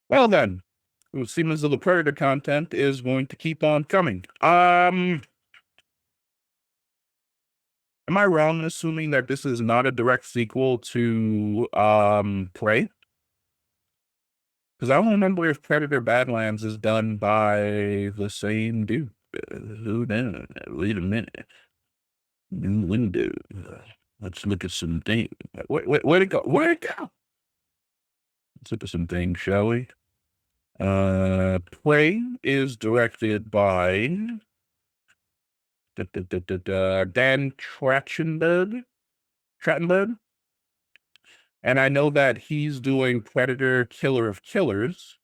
Well then, it would seem as though the Predator content is going to keep on coming. Am I wrong in assuming that this is not a direct sequel to Prey? Because I don't remember if Predator Badlands is done by the same dude. Who knows? Wait a minute. New window. Let's look at some things. Where'd it go? Where'd it go? Let's look at some things, shall we? Play is directed by Dan Trachtenberg, and I know that he's doing Predator Killer of Killers,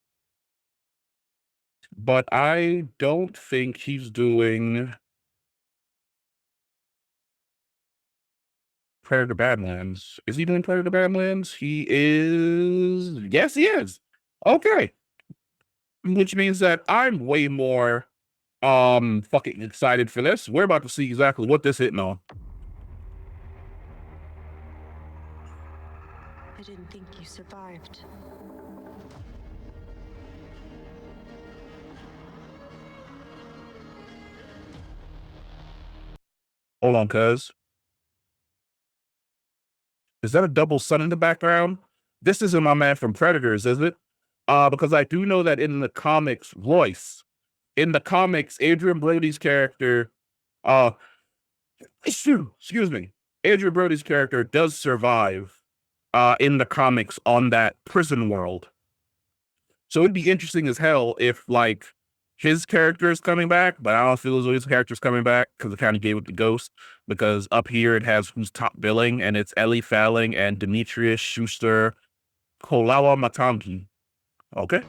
but I don't think he's doing Predator Badlands. Is he doing Predator Badlands? He is. Yes, he is. Okay. Which means that I'm way more fucking excited for this. We're about to see exactly what this hitting on. I didn't think you survived. Hold on, cuz. Is that a double sun in the background? This isn't my man from Predators, is it? Because I do know that in the comics, in the comics, Adrian Brody's character, uh, excuse me, Adrian Brody's character does survive, in the comics on that prison world. So it'd be interesting as hell if, like, his character is coming back, but I don't feel as though his character's coming back because it kind of gave it the ghost. Because up here it has who's top billing, and it's Ellie Falling and Demetrius Schuster Kolawa Matangi. Okay.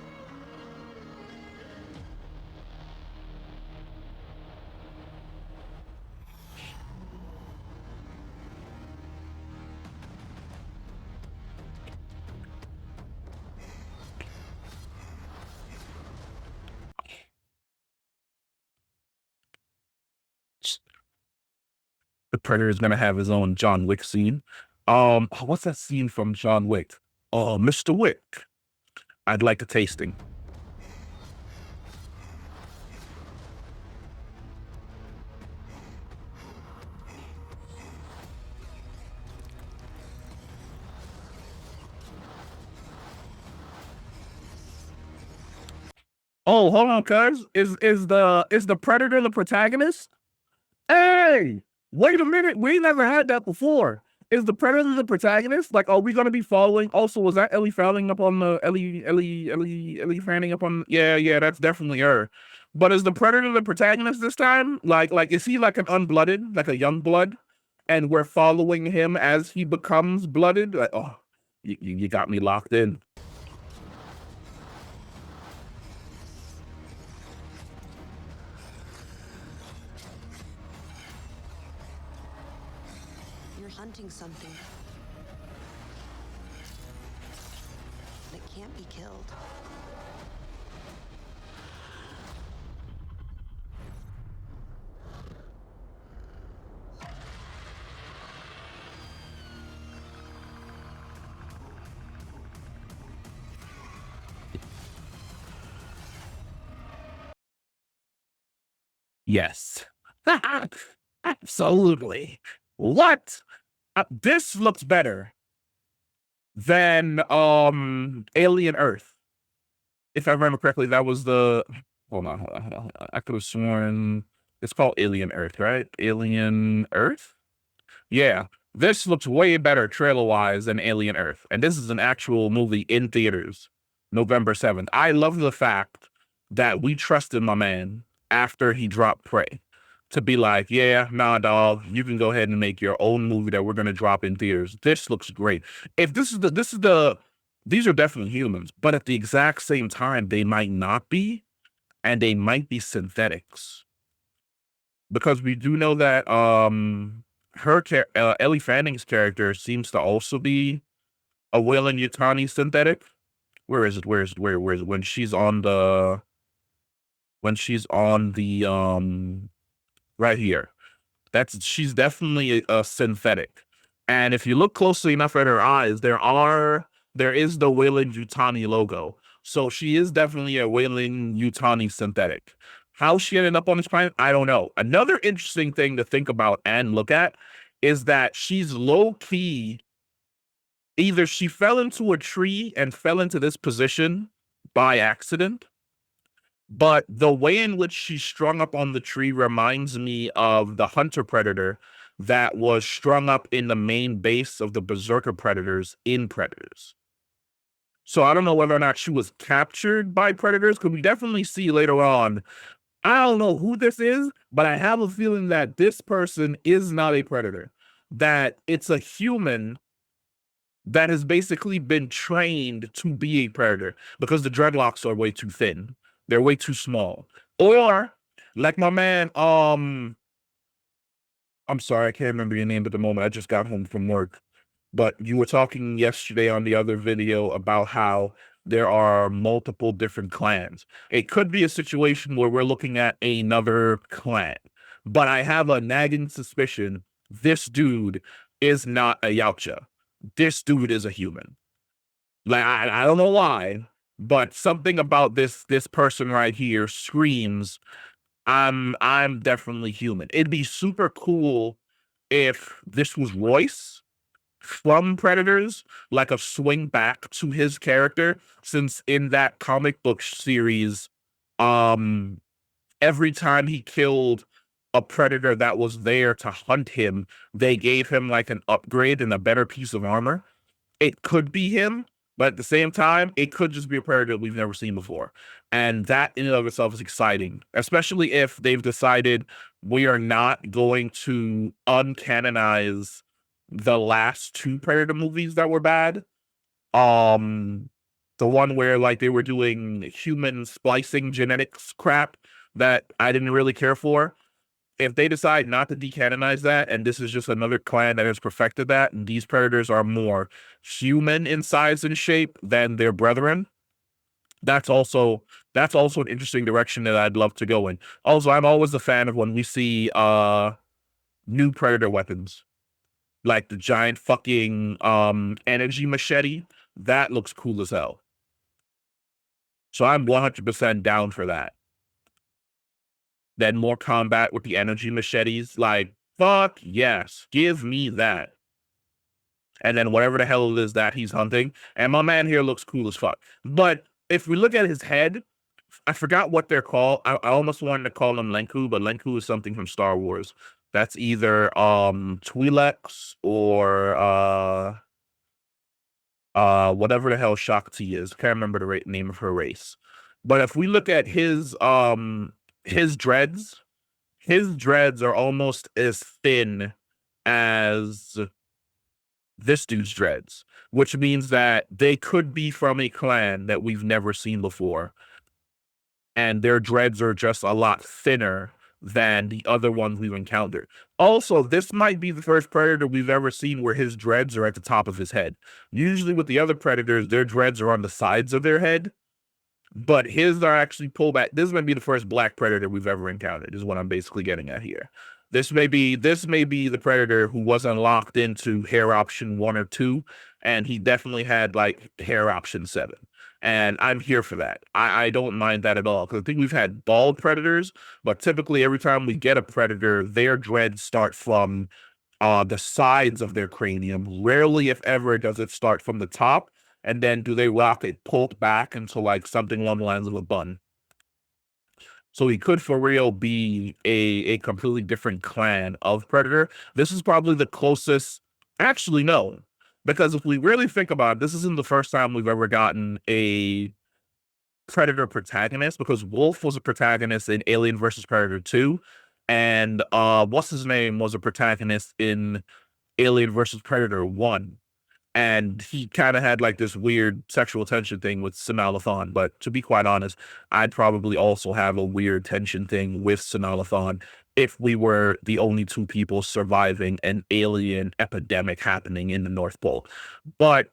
The Predator is gonna have his own John Wick scene. What's that scene from John Wick? Mr. Wick, I'd like a tasting. Oh, hold on, cuz. Is the Predator the protagonist? Hey, wait a minute. We never had that before. Is the Predator the protagonist? Like, are we gonna be following? Also, was that Ellie Fanning up on the Ellie Fanning up on? Yeah, yeah, that's definitely her. But is the Predator the protagonist this time? Like, is he like an unblooded, like a young blood, and we're following him as he becomes blooded? Like, oh, you got me locked in. You're hunting something that can't be killed. Yes. Absolutely. What? This looks better than Alien Earth. If I remember correctly, that was the hold on. I could have sworn it's called Alien Earth, right? Alien Earth? Yeah. This looks way better trailer wise than Alien Earth. And this is an actual movie in theaters, November 7th. I love the fact that we trusted my man after he dropped Prey to be like, yeah, nah, dog, you can go ahead and make your own movie that we're gonna drop in theaters. This looks great. If these are definitely humans, but at the exact same time, they might not be, and they might be synthetics. Because we do know that Ellie Fanning's character seems to also be a Wayland Yutani synthetic. Where is it? Where is it? When she's on the right here. She's definitely a synthetic. And if you look closely enough at her eyes, there is the Wayland Yutani logo. So she is definitely a Wailing Yutani synthetic. How she ended up on this planet, I don't know. Another interesting thing to think about and look at is that she's low key. Either she fell into a tree and fell into this position by accident, but the way in which she's strung up on the tree reminds me of the hunter predator that was strung up in the main base of the berserker predators in Predators. So I don't know whether or not she was captured by predators, because we definitely see later on. I don't know who this is, but I have a feeling that this person is not a predator. That it's a human that has basically been trained to be a predator because the dreadlocks are way too thin. They're way too small. Or like my man, I'm sorry, I can't remember your name at the moment. I just got home from work. But you were talking yesterday on the other video about how there are multiple different clans. It could be a situation where we're looking at another clan, but I have a nagging suspicion this dude is not a Yautja. This dude is a human. Like I don't know why, but something about this person right here screams I'm definitely human. It'd be super cool if this was Royce from Predators, like a swing back to his character, since in that comic book series, um, every time he killed a predator that was there to hunt him, they gave him like an upgrade and a better piece of armor. It could be him, but at the same time, it could just be a predator we've never seen before. And that in and of itself is exciting, especially if they've decided we are not going to uncanonize the last two Predator movies that were bad. Um, the one where like they were doing human splicing genetics crap that I didn't really care for. If they decide not to decanonize that, and this is just another clan that has perfected that, and these predators are more human in size and shape than their brethren, that's also an interesting direction that I'd love to go in. Also, I'm always a fan of when we see new predator weapons, like the giant fucking energy machete. That looks cool as hell. So I'm 100% down for that. Then more combat with the energy machetes. Like, fuck yes, give me that. And then whatever the hell it is that he's hunting. And my man here looks cool as fuck. But if we look at his head, I forgot what they're called. I almost wanted to call him Lenku, but Lenku is something from Star Wars. That's either Twi'leks or whatever the hell Shakti is. Can't remember the name of her race. But if we look at his dreads, his dreads are almost as thin as this dude's dreads, which means that they could be from a clan that we've never seen before. And their dreads are just a lot thinner than the other ones we've encountered. Also, this might be the first predator we've ever seen where his dreads are at the top of his head. Usually with the other predators, their dreads are on the sides of their head, but his are actually pulled back. This might be the first black predator we've ever encountered, is what I'm basically getting at here. This may be the predator who wasn't locked into hair option 1 or 2, and he definitely had like hair option 7. And I'm here for that. I don't mind that at all, because I think we've had bald predators, but typically every time we get a predator, their dreads start from the sides of their cranium. Rarely, if ever, does it start from the top, and then do they rock it pulled back into like something along the lines of a bun. So he could for real be a completely different clan of predator. This is probably the closest. Actually, no, because if we really think about it, this isn't the first time we've ever gotten a predator protagonist, because Wolf was a protagonist in Alien versus Predator 2, and what's his name was a protagonist in Alien versus Predator 1. And he kind of had like this weird sexual tension thing with Sinalathon. But to be quite honest, I'd probably also have a weird tension thing with Sinalathon if we were the only two people surviving an alien epidemic happening in the North Pole. But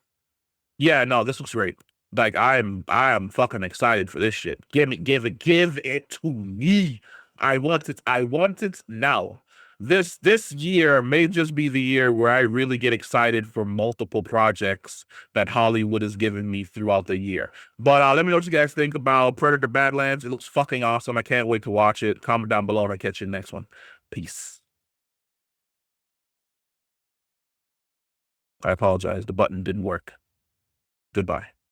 yeah, no, this looks great. Like I am fucking excited for this shit. Give it to me. I want it now. this year may just be the year where I really get excited for multiple projects that Hollywood has given me throughout the year. But let me know what you guys think about Predator Badlands. It looks fucking awesome. I can't wait to watch it. Comment down below if I catch you in the next one. Peace. I apologize. The button didn't work. Goodbye.